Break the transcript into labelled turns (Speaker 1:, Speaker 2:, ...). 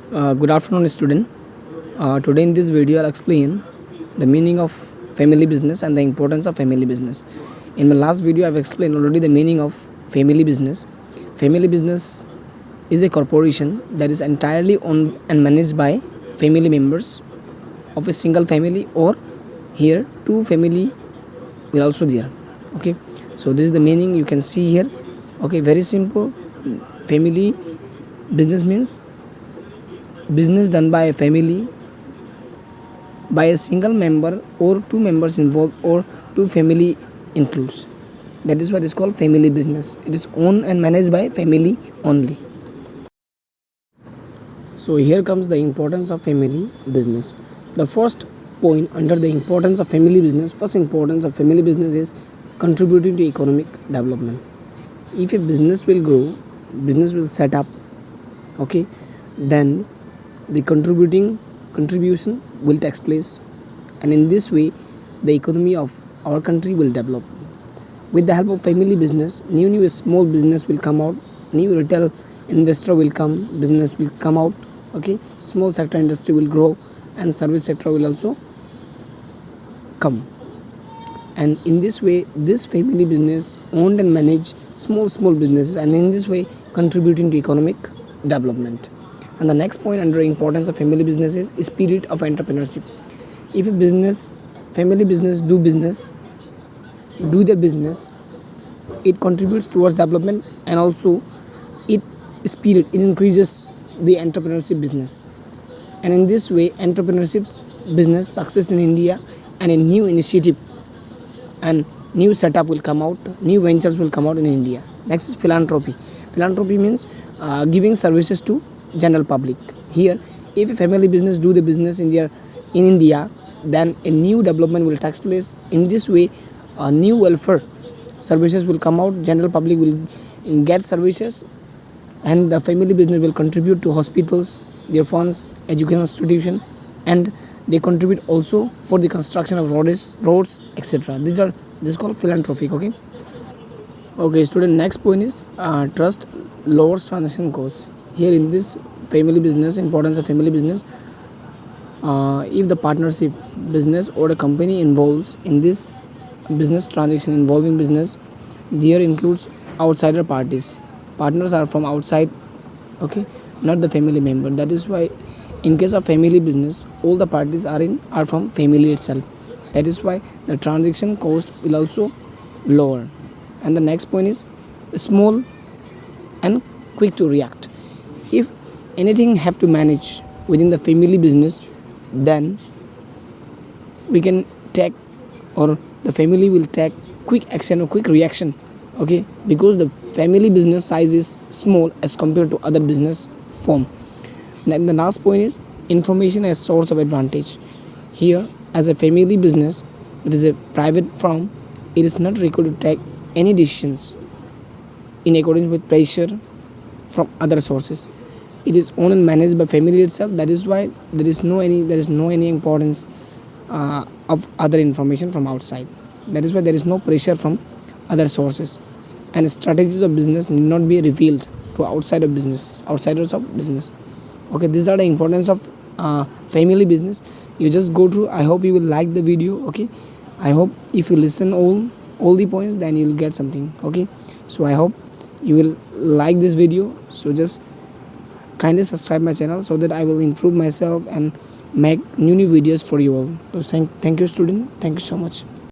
Speaker 1: Good afternoon, student. Today in this video, I'll explain the meaning of family business and the importance of family business. In my last video, I've explained already the meaning of family business. Family business is a corporation that is entirely owned and managed by family members of a single family, or here two family will also there. Okay, so this is the meaning you can see here. Okay, very simple. Family business means business done by a family, by a single member or two members involved, or two family includes. That is what is called family business. It is owned and managed by family only. So here comes the importance of family business. The first point under the importance of family business, first importance of family business is contributing to economic development. If a business will grow, business will set up, okay, then the contribution will take place, and in this way the economy of our country will develop. With the help of family business, new small business will come out, new retail investor will come, business will come out, okay, small sector industry will grow, and service sector will also come. And in this way, this family business owned and manage small businesses, and in this way contributing to economic development. And the next point under importance of family business is spirit of entrepreneurship. If a business, family business do their business, it contributes towards development, and also it increases the entrepreneurship business. And in this way entrepreneurship business success in India, and a new initiative and new setup will come out, new ventures will come out in India. Next is philanthropy. Philanthropy means giving services to general public. Here, if a family business do the business in India, then a new development will take place. In this way, new welfare services will come out, general public will get services, and the family business will contribute to hospitals, their funds, education institution, and they contribute also for the construction of roads, etc. This is called philanthropic. Okay, student. Next point is trust lowers transaction costs. Here in this family business, importance of family business, if the partnership business or the company involves in this business transaction involving business, there includes outsider parties. Partners are from outside, okay, not the family member. That is why in case of family business, all the parties are from family itself. That is why the transaction cost will also lower. And the next point is small and quick to react. If anything have to manage within the family business, then we can take, or the family will take quick action or quick reaction, okay, because the family business size is small as compared to other business form. Then the last point is information as source of advantage. Here, as a family business, it is a private firm, it is not required to take any decisions in accordance with pressure from other sources. It is owned and managed by family itself. That is why there is no any importance of other information from outside. That is why there is no pressure from other sources, and strategies of business need not be revealed to outsiders of business. Okay, these are the importance of family business. You just go through. I hope you will like the video. Okay, I hope if you listen all the points, then you will get something. Okay, so I hope you will like this video. So just kindly subscribe my channel so that I will improve myself and make new videos for you all. So thank you, student. Thank you so much.